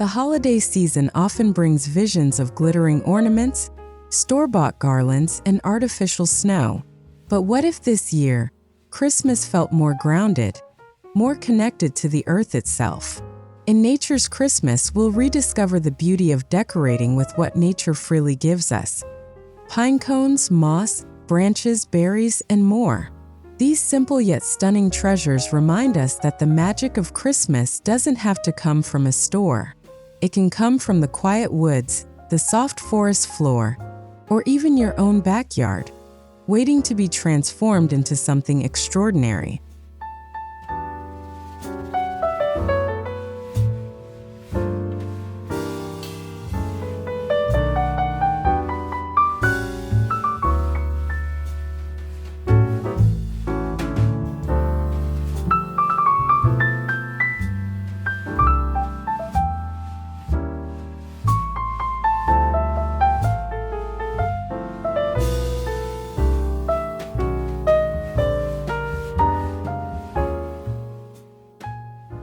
holiday season often brings visions of glittering ornaments, store-bought garlands, and artificial snow. But what if this year, Christmas felt more grounded, more connected to the earth itself? In Nature's Christmas, we'll rediscover the beauty of decorating with what nature freely gives us: pine cones, moss, branches, berries, and more. These simple yet stunning treasures remind us that the magic of Christmas doesn't have to come from a store. It can come from the quiet woods, the soft forest floor, or even your own backyard, waiting to be transformed into something extraordinary.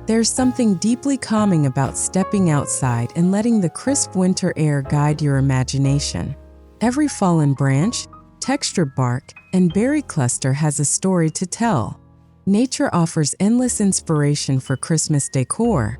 There's something deeply calming about stepping outside and letting the crisp winter air guide your imagination. Every fallen branch, textured bark, and berry cluster has a story to tell. Nature offers endless inspiration for Christmas decor,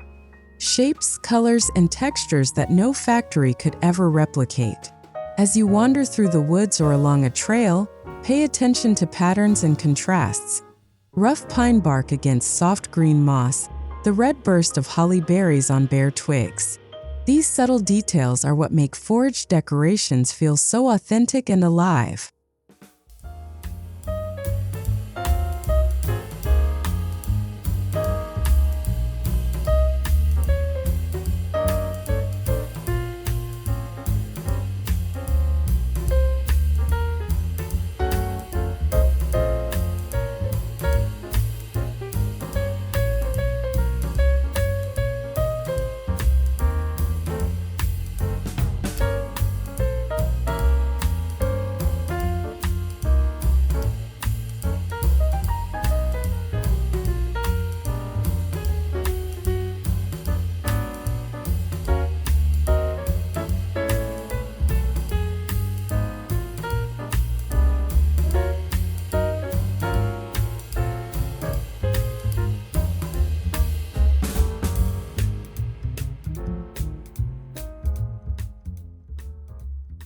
shapes, colors, and textures that no factory could ever replicate. As you wander through the woods or along a trail, pay attention to patterns and contrasts. Rough pine bark against soft green moss, the red burst of holly berries on bare twigs. These subtle details are what make foraged decorations feel so authentic and alive.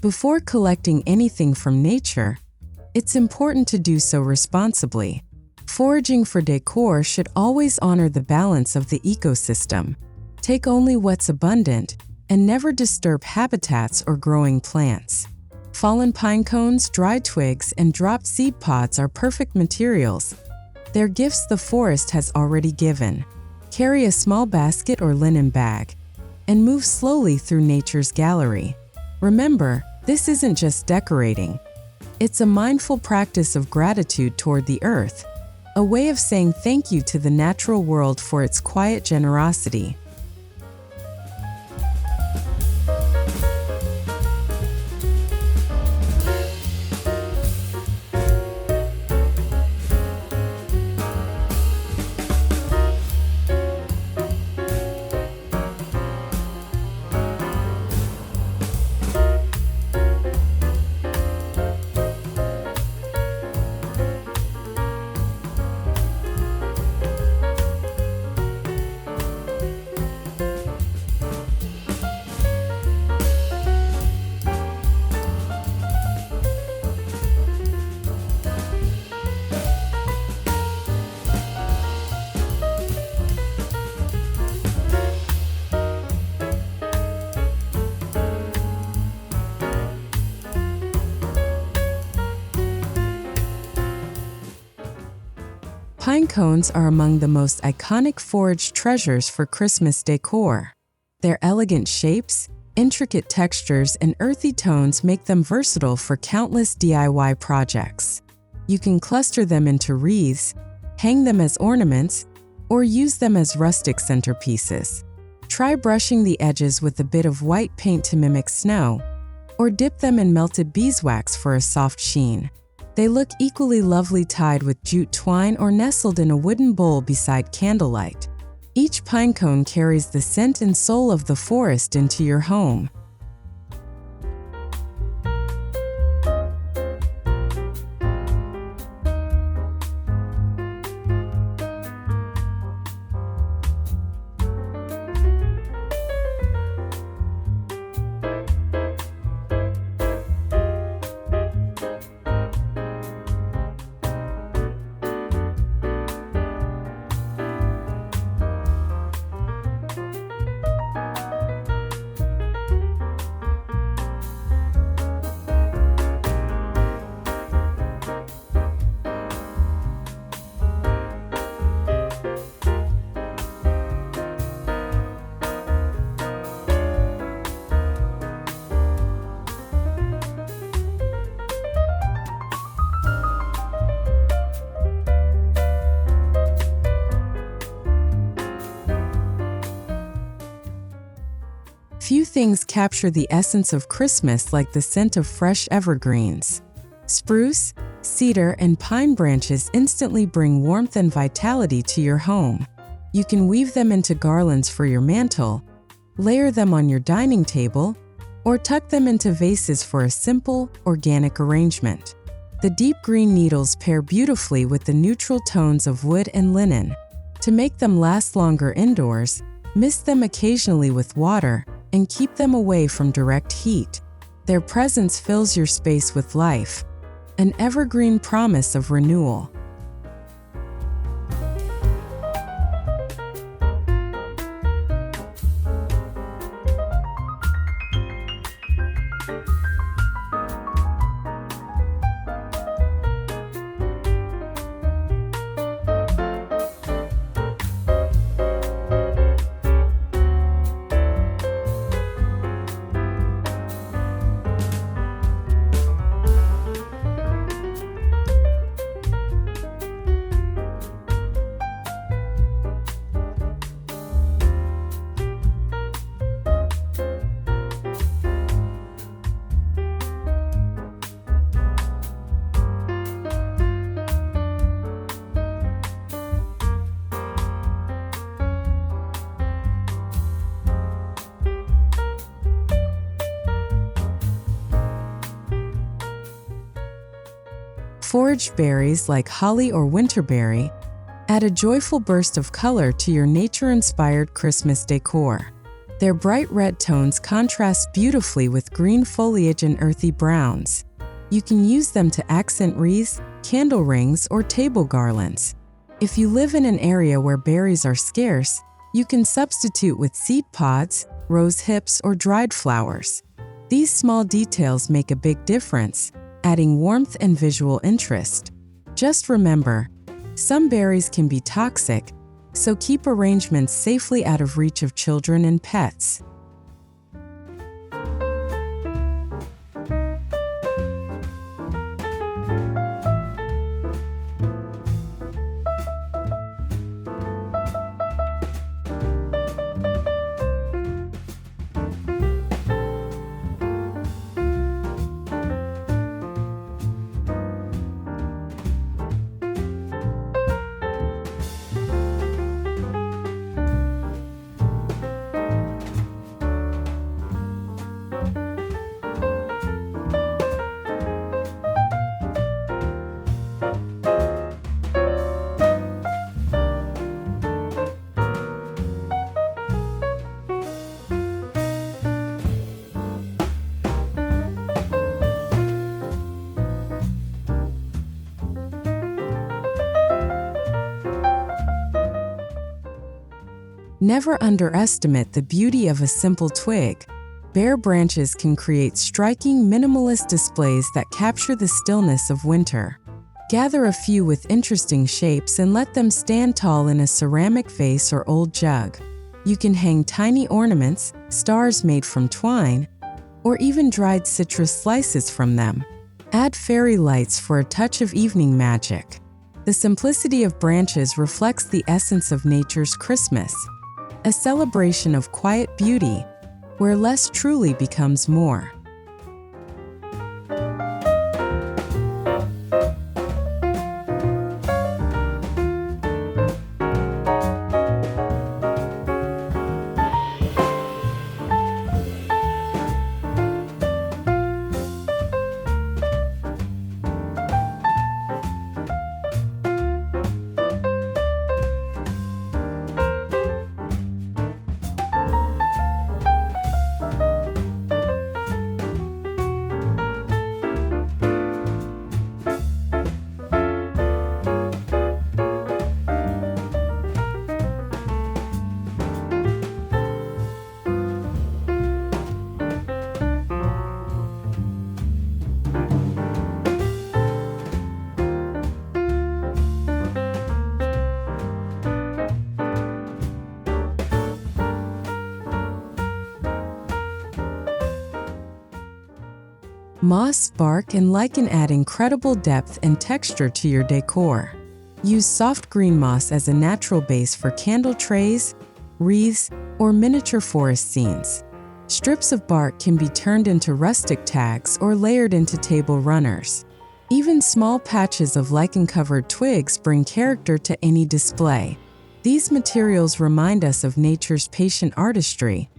Before collecting anything from nature, it's important to do so responsibly. Foraging for decor should always honor the balance of the ecosystem. Take only what's abundant and never disturb habitats or growing plants. Fallen pine cones, dried twigs, and dropped seed pods are perfect materials. They're gifts the forest has already given. Carry a small basket or linen bag and move slowly through nature's gallery. Remember, this isn't just decorating. It's a mindful practice of gratitude toward the earth, a way of saying thank you to the natural world for its quiet generosity. Pine cones are among the most iconic foraged treasures for Christmas decor. Their elegant shapes, intricate textures, and earthy tones make them versatile for countless DIY projects. You can cluster them into wreaths, hang them as ornaments, or use them as rustic centerpieces. Try brushing the edges with a bit of white paint to mimic snow, or dip them in melted beeswax for a soft sheen. They look equally lovely tied with jute twine or nestled in a wooden bowl beside candlelight. Each pinecone carries the scent and soul of the forest into your home. Few things capture the essence of Christmas like the scent of fresh evergreens. Spruce, cedar, and pine branches instantly bring warmth and vitality to your home. You can weave them into garlands for your mantle, layer them on your dining table, or tuck them into vases for a simple, organic arrangement. The deep green needles pair beautifully with the neutral tones of wood and linen. To make them last longer indoors, mist them occasionally with water and keep them away from direct heat. Their presence fills your space with life, an evergreen promise of renewal. Foraged berries like holly or winterberry add a joyful burst of color to your nature-inspired Christmas decor. Their bright red tones contrast beautifully with green foliage and earthy browns. You can use them to accent wreaths, candle rings, or table garlands. If you live in an area where berries are scarce, you can substitute with seed pods, rose hips, or dried flowers. These small details make a big difference, adding warmth and visual interest. Just remember, some berries can be toxic, so keep arrangements safely out of reach of children and pets. Never underestimate the beauty of a simple twig. Bare branches can create striking, minimalist displays that capture the stillness of winter. Gather a few with interesting shapes and let them stand tall in a ceramic vase or old jug. You can hang tiny ornaments, stars made from twine, or even dried citrus slices from them. Add fairy lights for a touch of evening magic. The simplicity of branches reflects the essence of nature's Christmas, a celebration of quiet beauty, where less truly becomes more. Moss, bark, and lichen add incredible depth and texture to your decor. Use soft green moss as a natural base for candle trays, wreaths, or miniature forest scenes. Strips of bark can be turned into rustic tags or layered into table runners. Even small patches of lichen-covered twigs bring character to any display. These materials remind us of nature's patient artistry,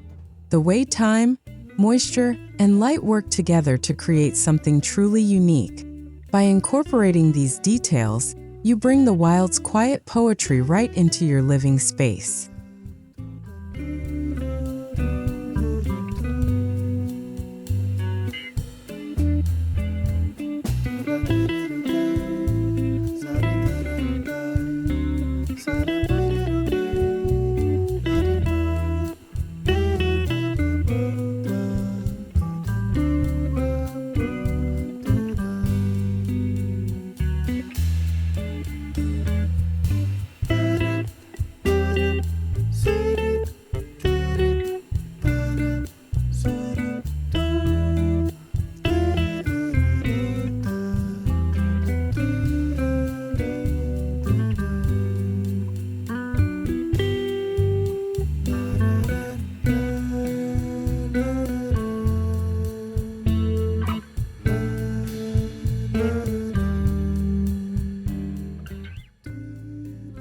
the way time, moisture, and light work together to create something truly unique. By incorporating these details, you bring the wild's quiet poetry right into your living space.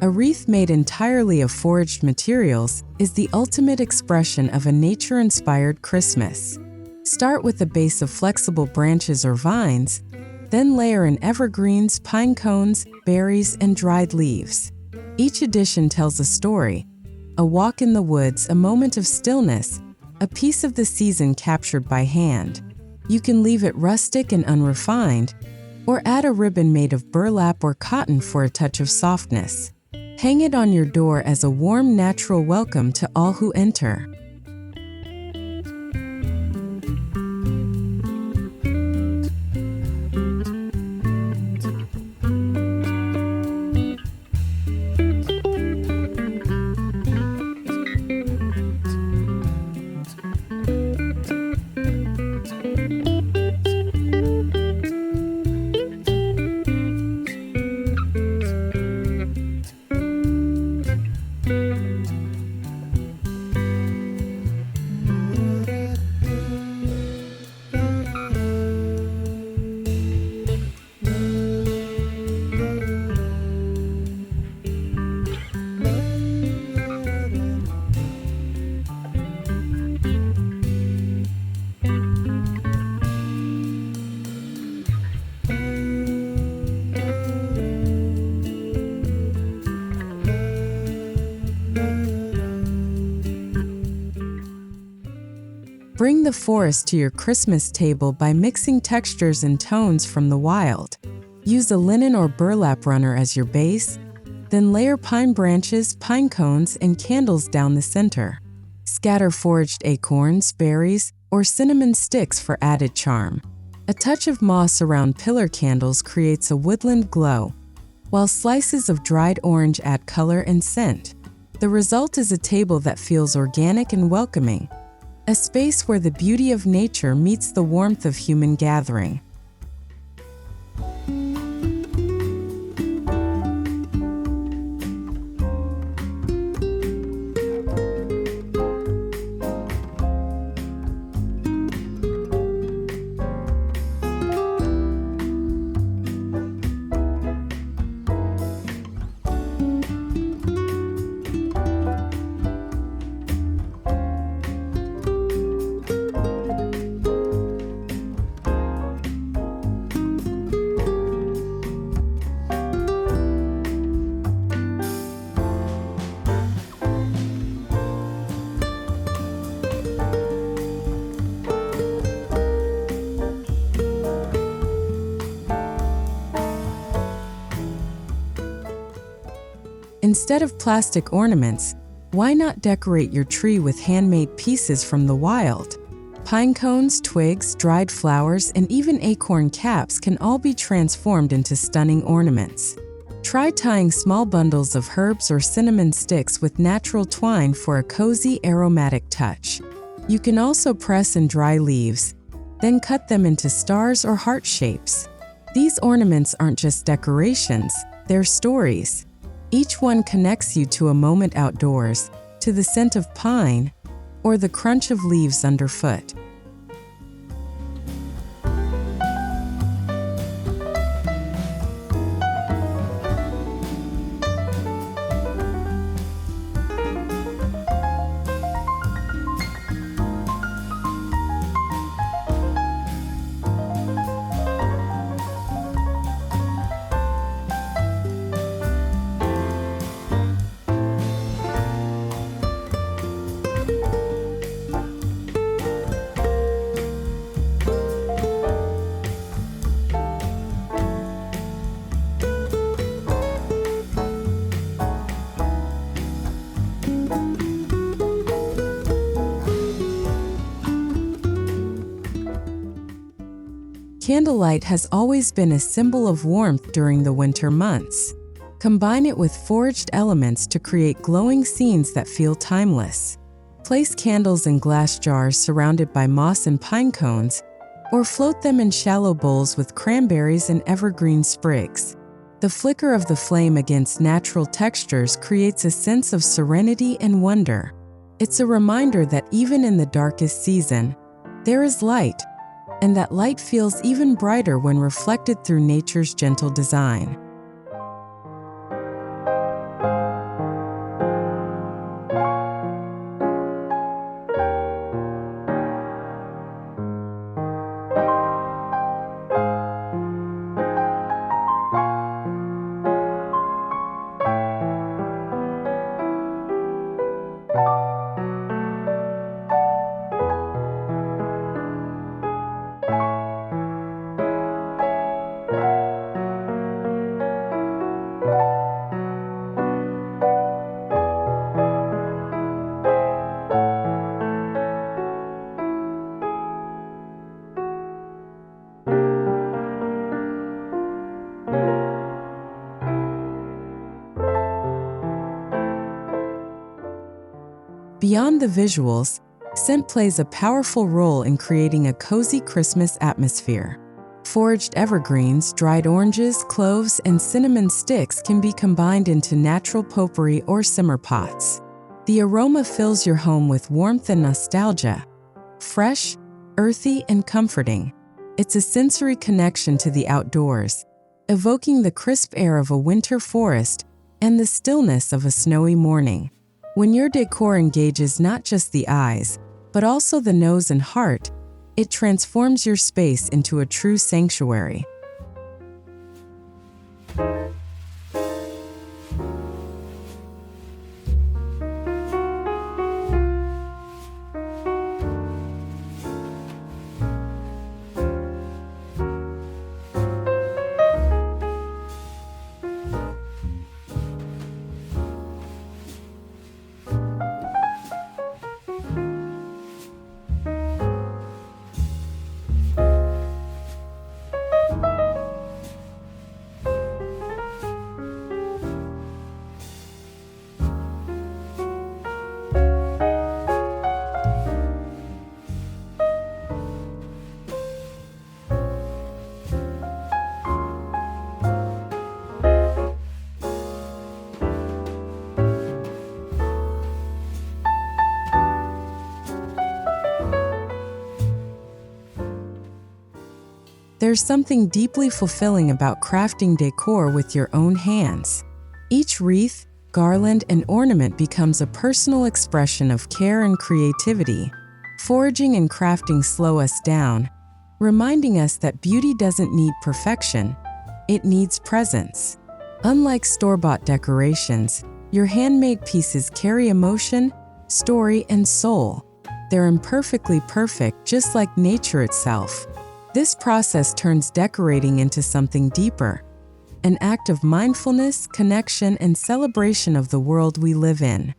A wreath made entirely of foraged materials is the ultimate expression of a nature-inspired Christmas. Start with a base of flexible branches or vines, then layer in evergreens, pine cones, berries, and dried leaves. Each addition tells a story: a walk in the woods, a moment of stillness, a piece of the season captured by hand. You can leave it rustic and unrefined, or add a ribbon made of burlap or cotton for a touch of softness. Hang it on your door as a warm, natural welcome to all who enter. Bring the forest to your Christmas table by mixing textures and tones from the wild. Use a linen or burlap runner as your base, then layer pine branches, pine cones, and candles down the center. Scatter foraged acorns, berries, or cinnamon sticks for added charm. A touch of moss around pillar candles creates a woodland glow, while slices of dried orange add color and scent. The result is a table that feels organic and welcoming, a space where the beauty of nature meets the warmth of human gathering. Instead of plastic ornaments, why not decorate your tree with handmade pieces from the wild? Pine cones, twigs, dried flowers, and even acorn caps can all be transformed into stunning ornaments. Try tying small bundles of herbs or cinnamon sticks with natural twine for a cozy, aromatic touch. You can also press and dry leaves, Then cut them into stars or heart shapes. These ornaments aren't just decorations, they're stories. Each one connects you to a moment outdoors, to the scent of pine, or the crunch of leaves underfoot. Candlelight has always been a symbol of warmth during the winter months. Combine it with foraged elements to create glowing scenes that feel timeless. Place candles in glass jars surrounded by moss and pine cones, or float them in shallow bowls with cranberries and evergreen sprigs. The flicker of the flame against natural textures creates a sense of serenity and wonder. It's a reminder that even in the darkest season, there is light, and that light feels even brighter when reflected through nature's gentle design. Beyond the visuals, scent plays a powerful role in creating a cozy Christmas atmosphere. Foraged evergreens, dried oranges, cloves, and cinnamon sticks can be combined into natural potpourri or simmer pots. The aroma fills your home with warmth and nostalgia. Fresh, earthy, and comforting, it's a sensory connection to the outdoors, evoking the crisp air of a winter forest and the stillness of a snowy morning. When your decor engages not just the eyes, but also the nose and heart, it transforms your space into a true sanctuary. There's something deeply fulfilling about crafting decor with your own hands. Each wreath, garland, and ornament becomes a personal expression of care and creativity. Foraging and crafting slow us down, reminding us that beauty doesn't need perfection, it needs presence. Unlike store-bought decorations, your handmade pieces carry emotion, story, and soul. They're imperfectly perfect, just like nature itself. This process turns decorating into something deeper, an act of mindfulness, connection, and celebration of the world we live in.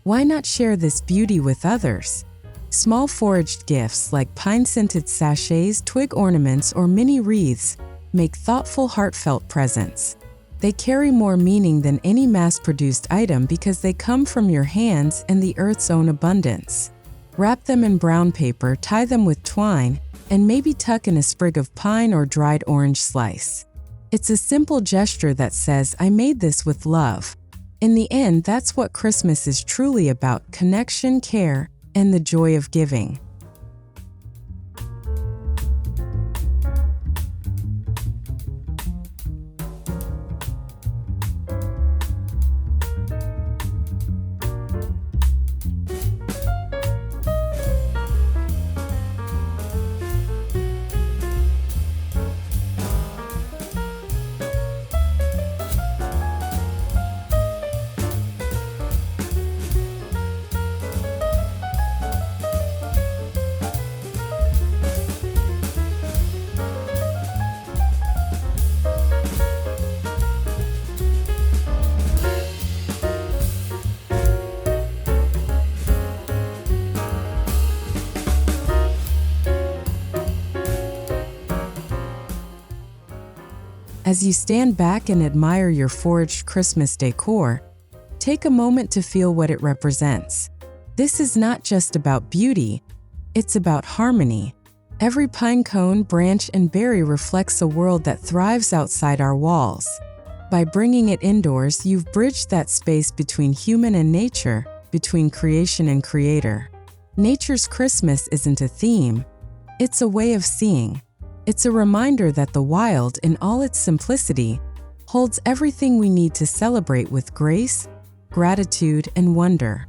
Why not share this beauty with others? Small foraged gifts like pine-scented sachets, twig ornaments, or mini wreaths make thoughtful, heartfelt presents. They carry more meaning than any mass-produced item because they come from your hands and the earth's own abundance. Wrap them in brown paper, tie them with twine, and maybe tuck in a sprig of pine or dried orange slice. It's a simple gesture that says, "I made this with love." In the end, that's what Christmas is truly about: connection, care, and the joy of giving. As you stand back and admire your foraged Christmas decor, take a moment to feel what it represents. This is not just about beauty, it's about harmony. Every pine cone, branch, and berry reflects a world that thrives outside our walls. By bringing it indoors, you've bridged that space between human and nature, between creation and creator. Nature's Christmas isn't a theme, it's a way of seeing. It's a reminder that the wild, in all its simplicity, holds everything we need to celebrate with grace, gratitude, and wonder.